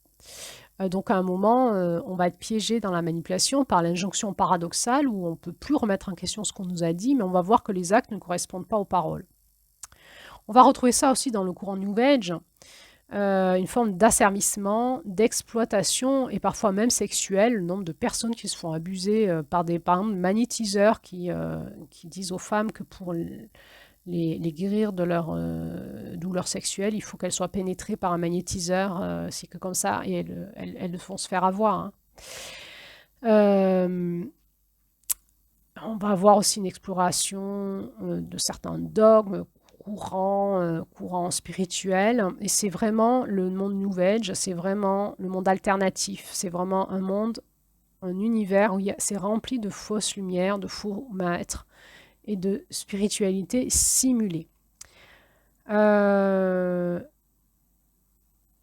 Donc à un moment, on va être piégé dans la manipulation par l'injonction paradoxale où on ne peut plus remettre en question ce qu'on nous a dit, mais on va voir que les actes ne correspondent pas aux paroles. On va retrouver ça aussi dans le courant New Age, une forme d'asservissement, d'exploitation et parfois même sexuelle, le nombre de personnes qui se font abuser par exemple, magnétiseurs qui disent aux femmes que pour les guérir de leur douleur sexuelle, il faut qu'elles soient pénétrées par un magnétiseur, c'est que comme ça, et elles vont se faire avoir. Hein. On va avoir aussi une exploration de certains dogmes, courants spirituels, et c'est vraiment le monde New Age, c'est vraiment le monde alternatif, c'est vraiment un monde, un univers où c'est rempli de fausses lumières, de faux maîtres, et de spiritualité simulée.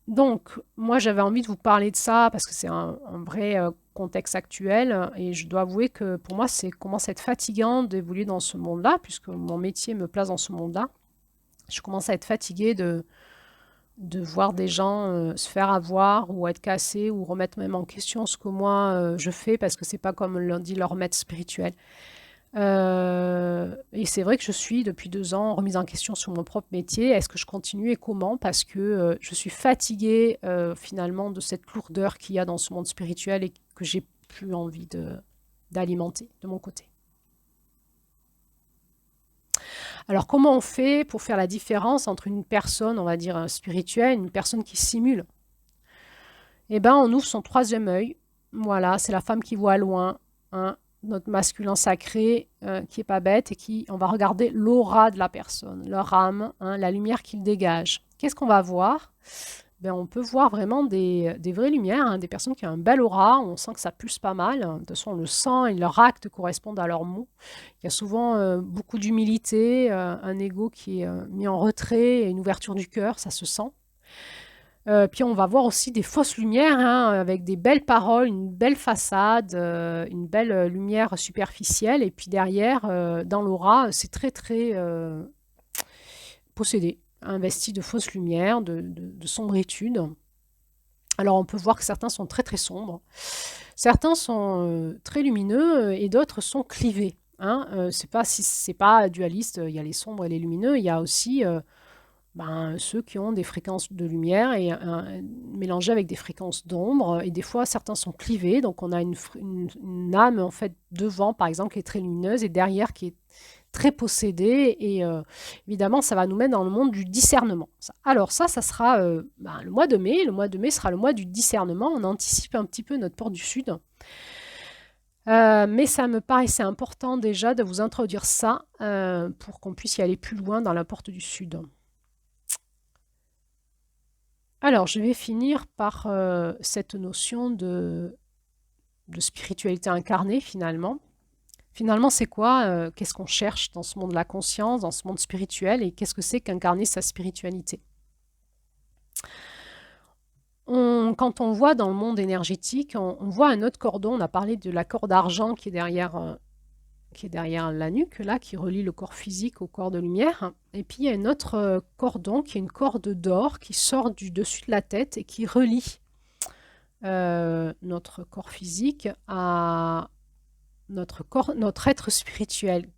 Donc, moi, j'avais envie de vous parler de ça parce que c'est un vrai contexte actuel et je dois avouer que pour moi, c'est commence à être fatigant d'évoluer dans ce monde-là puisque mon métier me place dans ce monde-là. Je commence à être fatiguée de voir des gens se faire avoir ou être cassés ou remettre même en question ce que moi je fais parce que c'est pas comme l'on dit leur maître spirituel. Et c'est vrai que je suis depuis 2 ans remise en question sur mon propre métier. Est-ce que je continue et comment? Parce que je suis fatiguée finalement de cette lourdeur qu'il y a dans ce monde spirituel et que j'ai plus envie d'alimenter de mon côté. Alors comment on fait pour faire la différence entre une personne, on va dire spirituelle, et une personne qui simule? Eh bien, on ouvre son 3e œil. Voilà, c'est la femme qui voit loin. Hein. Notre masculin sacré qui est pas bête et on va regarder l'aura de la personne, leur âme, hein, la lumière qu'il dégage. Qu'est-ce qu'on va voir? On peut voir vraiment des vraies lumières, hein, des personnes qui ont un bel aura, on sent que ça pulse pas mal, de toute façon on le sent et leurs actes correspondent à leurs mots. Il y a souvent beaucoup d'humilité, un ego qui est mis en retrait et une ouverture du cœur, ça se sent. Puis on va voir aussi des fausses lumières, hein, avec des belles paroles, une belle façade, une belle lumière superficielle. Et puis derrière, dans l'aura, c'est très très possédé, investi de fausses lumières, de sombritude. Alors on peut voir que certains sont très très sombres, certains sont très lumineux et d'autres sont clivés. Hein. C'est pas dualiste, il y a les sombres et les lumineux, il y a aussi ceux qui ont des fréquences de lumière et mélangées avec des fréquences d'ombre. Et des fois, certains sont clivés, donc on a une âme en fait devant, par exemple, qui est très lumineuse et derrière qui est très possédée. Et évidemment, ça va nous mettre dans le monde du discernement. Alors ça sera le mois de mai. Le mois de mai sera le mois du discernement. On anticipe un petit peu notre porte du Sud. Mais ça me paraissait important déjà de vous introduire ça pour qu'on puisse y aller plus loin dans la porte du Sud. Alors, je vais finir par cette notion de spiritualité incarnée, finalement. Finalement, c'est quoi? Qu'est-ce qu'on cherche dans ce monde de la conscience, dans ce monde spirituel, et qu'est-ce que c'est qu'incarner sa spiritualité? Quand on voit dans le monde énergétique, on voit un autre cordon. On a parlé de la corde d'argent qui est derrière la nuque, là, qui relie le corps physique au corps de lumière. Et puis, il y a un autre cordon qui est une corde d'or qui sort du dessus de la tête et qui relie notre corps physique à notre être spirituel.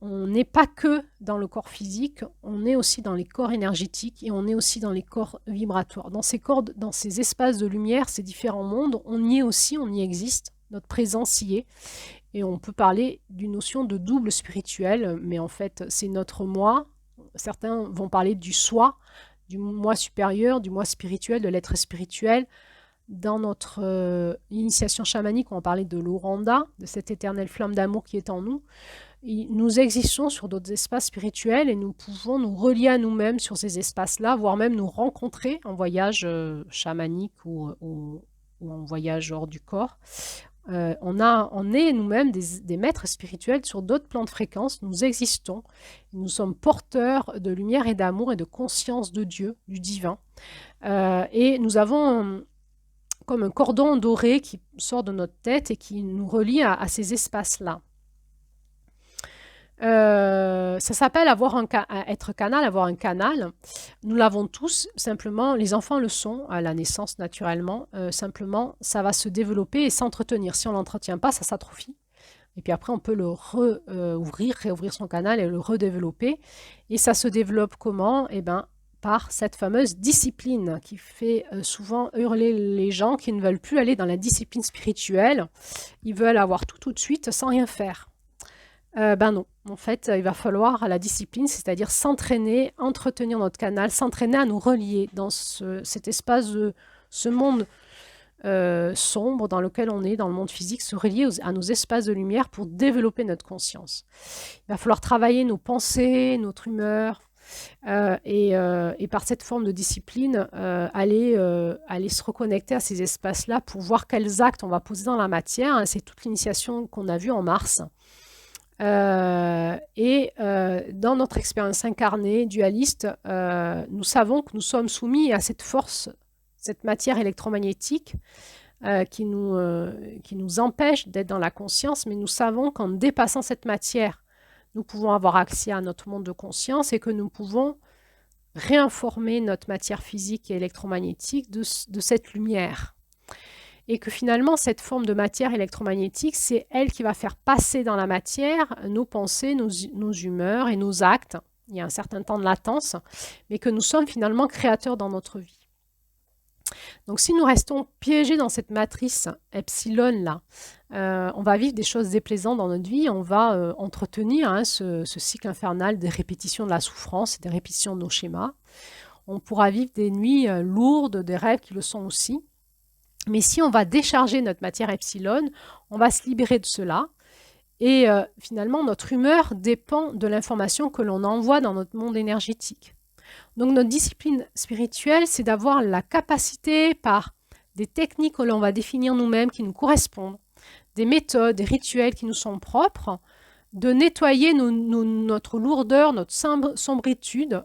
On n'est pas que dans le corps physique, on est aussi dans les corps énergétiques et on est aussi dans les corps vibratoires. Dans ces espaces de lumière, ces différents mondes, on y est aussi, on y existe, notre présence y est. Et on peut parler d'une notion de double spirituel, mais en fait, c'est notre moi. Certains vont parler du soi, du moi supérieur, du moi spirituel, de l'être spirituel. Dans notre initiation chamanique, on va parler de l'Oranda, de cette éternelle flamme d'amour qui est en nous. Nous existons sur d'autres espaces spirituels et nous pouvons nous relier à nous-mêmes sur ces espaces-là, voire même nous rencontrer en voyage chamanique ou en voyage hors du corps. On est nous-mêmes des maîtres spirituels sur d'autres plans de fréquence. Nous existons. Nous sommes porteurs de lumière et d'amour et de conscience de Dieu, du divin. Et nous avons comme un cordon doré qui sort de notre tête et qui nous relie à ces espaces-là. Ça s'appelle être canal, avoir un canal. Nous l'avons tous, simplement, les enfants le sont à la naissance naturellement. Simplement, ça va se développer et s'entretenir. Si on ne l'entretient pas, ça s'atrophie. Et puis après, on peut le réouvrir son canal et le redévelopper. Et ça se développe comment? Eh bien, par cette fameuse discipline qui fait souvent hurler les gens qui ne veulent plus aller dans la discipline spirituelle. Ils veulent avoir tout de suite sans rien faire. Non, en fait, il va falloir la discipline, c'est-à-dire s'entraîner, entretenir notre canal, s'entraîner à nous relier dans cet espace de ce monde sombre dans lequel on est, dans le monde physique, se relier à nos espaces de lumière pour développer notre conscience. Il va falloir travailler nos pensées, notre humeur, et par cette forme de discipline, aller se reconnecter à ces espaces-là pour voir quels actes on va poser dans la matière. C'est toute l'initiation qu'on a vue en mars. Dans notre expérience incarnée, dualiste, nous savons que nous sommes soumis à cette force, cette matière électromagnétique qui nous empêche d'être dans la conscience, mais nous savons qu'en dépassant cette matière, nous pouvons avoir accès à notre monde de conscience et que nous pouvons réinformer notre matière physique et électromagnétique de cette lumière. Et que finalement, cette forme de matière électromagnétique, c'est elle qui va faire passer dans la matière nos pensées, nos humeurs et nos actes. Il y a un certain temps de latence, mais que nous sommes finalement créateurs dans notre vie. Donc si nous restons piégés dans cette matrice epsilon-là, on va vivre des choses déplaisantes dans notre vie, on va entretenir ce cycle infernal des répétitions de la souffrance et des répétitions de nos schémas. On pourra vivre des nuits lourdes, des rêves qui le sont aussi. Mais si on va décharger notre matière epsilon, on va se libérer de cela. Et finalement, notre humeur dépend de l'information que l'on envoie dans notre monde énergétique. Donc notre discipline spirituelle, c'est d'avoir la capacité, par des techniques que l'on va définir nous-mêmes, qui nous correspondent, des méthodes, des rituels qui nous sont propres, de nettoyer notre lourdeur, notre sombritude,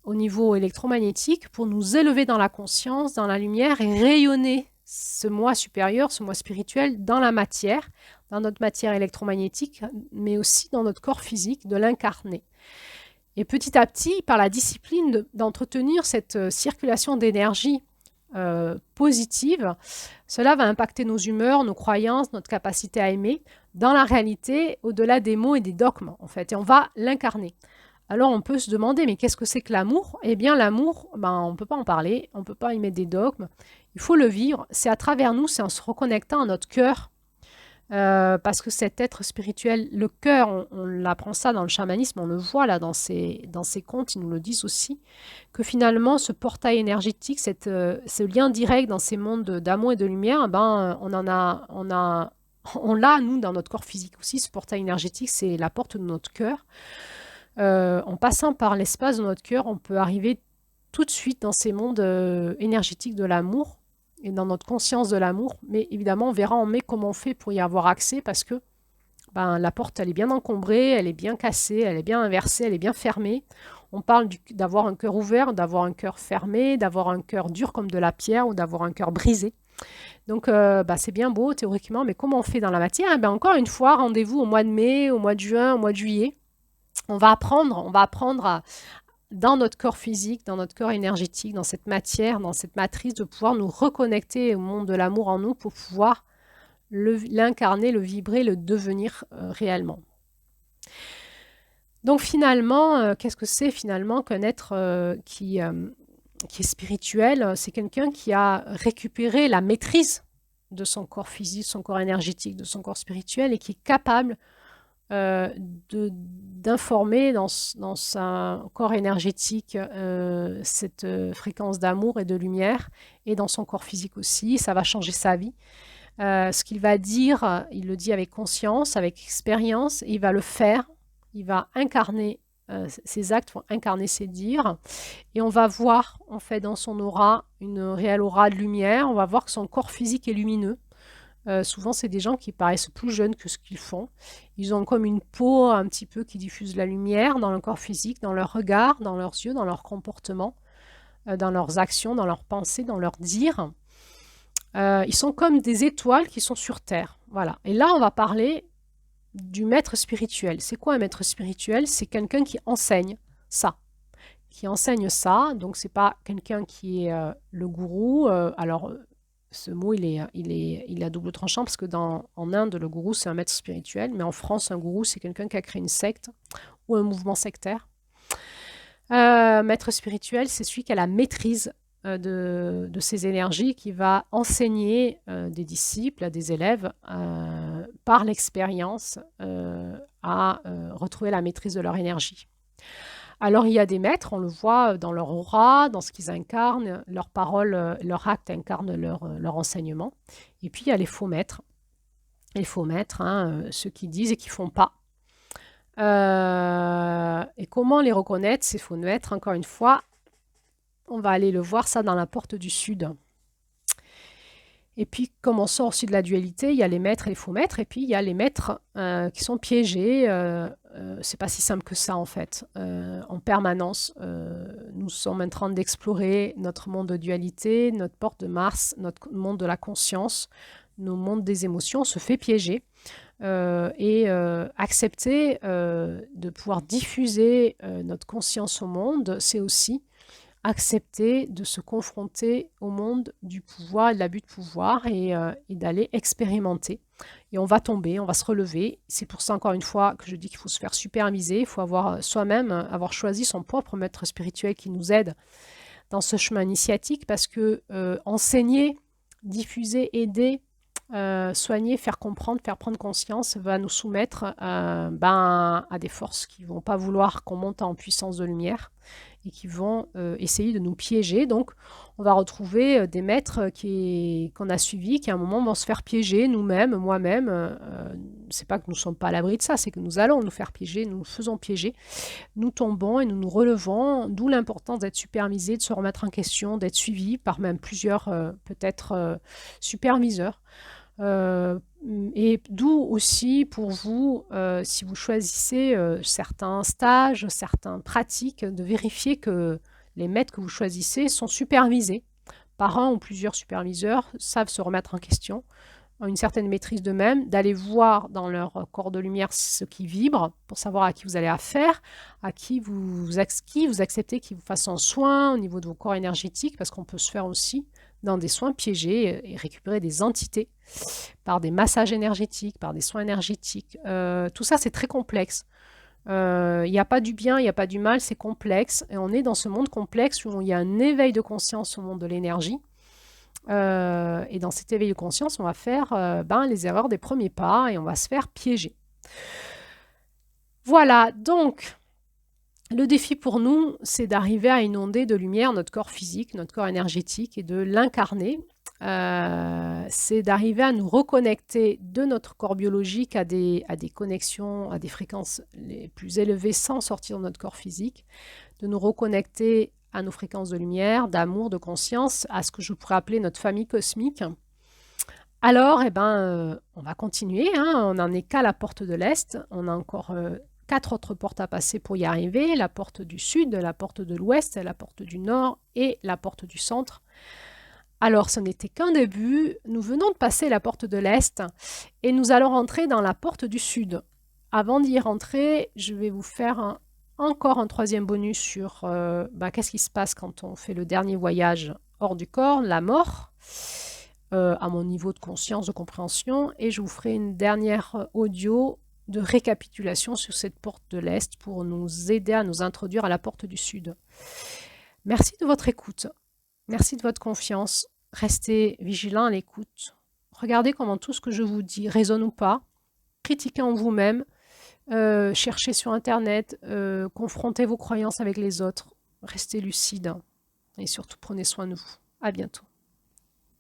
au niveau électromagnétique pour nous élever dans la conscience, dans la lumière et rayonner ce moi supérieur, ce moi spirituel dans la matière, dans notre matière électromagnétique, mais aussi dans notre corps physique, de l'incarner. Et petit à petit, par la discipline d'entretenir cette circulation d'énergie positive, cela va impacter nos humeurs, nos croyances, notre capacité à aimer, dans la réalité, au-delà des mots et des dogmes, en fait, et on va l'incarner. Alors on peut se demander, mais qu'est-ce que c'est que l'amour? Eh bien l'amour, on ne peut pas en parler, on ne peut pas y mettre des dogmes, il faut le vivre, c'est à travers nous, c'est en se reconnectant à notre cœur, parce que cet être spirituel, le cœur, on apprend ça dans le chamanisme, on le voit là dans ces contes, ils nous le disent aussi, que finalement ce portail énergétique, ce lien direct dans ces mondes d'amour et de lumière, on l'a nous dans notre corps physique aussi, ce portail énergétique, c'est la porte de notre cœur. En passant par l'espace de notre cœur, on peut arriver tout de suite dans ces mondes énergétiques de l'amour et dans notre conscience de l'amour. Mais évidemment, on verra en mai comment on fait pour y avoir accès parce que la porte, elle est bien encombrée, elle est bien cassée, elle est bien inversée, elle est bien fermée. On parle d'avoir un cœur ouvert, d'avoir un cœur fermé, d'avoir un cœur dur comme de la pierre ou d'avoir un cœur brisé. Donc, c'est bien beau théoriquement, mais comment on fait dans la matière? Encore une fois, rendez-vous au mois de mai, au mois de juin, au mois de juillet. On va apprendre dans notre corps physique, dans notre corps énergétique, dans cette matière, dans cette matrice, de pouvoir nous reconnecter au monde de l'amour en nous pour pouvoir l'incarner, le vibrer, le devenir réellement. Donc finalement, qu'est-ce que c'est finalement qu'un être qui est spirituel? C'est quelqu'un qui a récupéré la maîtrise de son corps physique, son corps énergétique, de son corps spirituel et qui est capable d'informer dans son corps énergétique cette fréquence d'amour et de lumière, et dans son corps physique aussi. Ça va changer sa vie. Ce qu'il va dire, il le dit avec conscience, avec expérience, et il va le faire. Il va incarner ses actes, vont incarner ses dires, et on va voir en fait dans son aura une réelle aura de lumière. On va voir que son corps physique est lumineux. Souvent, c'est des gens qui paraissent plus jeunes que ce qu'ils font. Ils ont comme une peau un petit peu qui diffuse la lumière dans leur corps physique, dans leur regard, dans leurs yeux, dans leur comportement, dans leurs actions, dans leurs pensées, dans leurs dires. Ils sont comme des étoiles qui sont sur Terre. Voilà. Et là, on va parler du maître spirituel. C'est quoi un maître spirituel? C'est quelqu'un qui enseigne ça. Qui enseigne ça. Donc, c'est pas quelqu'un qui est le gourou. Ce mot, il est à double tranchant parce que en Inde, le gourou, c'est un maître spirituel, mais en France, un gourou, c'est quelqu'un qui a créé une secte ou un mouvement sectaire. Maître spirituel, c'est celui qui a la maîtrise de ses énergies, qui va enseigner des disciples, des élèves, par l'expérience, à retrouver la maîtrise de leur énergie. Alors, il y a des maîtres, on le voit dans leur aura, dans ce qu'ils incarnent, leurs paroles, leurs actes incarnent leur enseignement. Et puis, il y a les faux maîtres. Les faux maîtres, ceux qui disent et qui ne font pas. Et comment les reconnaître, ces faux maîtres? Encore une fois, on va aller le voir ça dans la porte du Sud. Et puis, comme on sort aussi de la dualité, il y a les maîtres et les faux maîtres, et puis il y a les maîtres qui sont piégés. C'est pas si simple que ça, en fait. En permanence, nous sommes en train d'explorer notre monde de dualité, notre porte de Mars, notre monde de la conscience, nos mondes des émotions. On se fait piéger. Accepter de pouvoir diffuser notre conscience au monde, c'est aussi accepter de se confronter au monde du pouvoir et de l'abus de pouvoir et d'aller expérimenter. Et on va tomber, on va se relever. C'est pour ça, encore une fois, que je dis qu'il faut se faire superviser. Il faut avoir soi-même, avoir choisi son propre maître spirituel qui nous aide dans ce chemin initiatique, parce que enseigner, diffuser, aider, soigner, faire comprendre, faire prendre conscience va nous soumettre à des forces qui ne vont pas vouloir qu'on monte en puissance de lumière et qui vont essayer de nous piéger. Donc, on va retrouver des maîtres qu'on a suivis, qui à un moment vont se faire piéger, nous-mêmes, moi-même. C'est pas que nous ne sommes pas à l'abri de ça, c'est que nous allons nous faire piéger, nous nous faisons piéger. Nous tombons et nous nous relevons, d'où l'importance d'être supervisé, de se remettre en question, d'être suivi par même plusieurs, peut-être, superviseurs. Et d'où aussi pour vous, si vous choisissez certains stages, certaines pratiques, de vérifier que les maîtres que vous choisissez sont supervisés par un ou plusieurs superviseurs, savent se remettre en question, ont une certaine maîtrise d'eux-mêmes, d'aller voir dans leur corps de lumière ce qui vibre, pour savoir à qui vous allez affaire, à qui vous acceptez qu'ils vous fassent un soin au niveau de vos corps énergétiques, parce qu'on peut se faire aussi dans des soins piégés et récupérer des entités par des massages énergétiques, par des soins énergétiques. Tout ça, c'est très complexe. Il n'y a pas du bien, il n'y a pas du mal, c'est complexe. Et on est dans ce monde complexe où il y a un éveil de conscience au monde de l'énergie. Et dans cet éveil de conscience, on va faire les erreurs des premiers pas et on va se faire piéger. Voilà, donc le défi pour nous, c'est d'arriver à inonder de lumière notre corps physique, notre corps énergétique et de l'incarner. C'est d'arriver à nous reconnecter de notre corps biologique à des connexions, à des fréquences les plus élevées sans sortir de notre corps physique, de nous reconnecter à nos fréquences de lumière, d'amour, de conscience, à ce que je pourrais appeler notre famille cosmique. Alors, on va continuer, hein, on n'en est qu'à la porte de l'Est, on a encore 4 autres portes à passer pour y arriver, la porte du Sud, la porte de l'Ouest, la porte du Nord et la porte du Centre. Alors, ce n'était qu'un début, nous venons de passer la porte de l'Est et nous allons rentrer dans la porte du Sud. Avant d'y rentrer, je vais vous faire encore un troisième bonus sur qu'est-ce qui se passe quand on fait le dernier voyage hors du corps, la mort, à mon niveau de conscience, de compréhension, et je vous ferai une dernière audio de récapitulation sur cette porte de l'Est pour nous aider à nous introduire à la porte du Sud. Merci de votre écoute, merci de votre confiance, restez vigilants à l'écoute, regardez comment tout ce que je vous dis résonne ou pas, critiquez en vous-même, cherchez sur Internet, confrontez vos croyances avec les autres, restez lucide et surtout prenez soin de vous. À bientôt.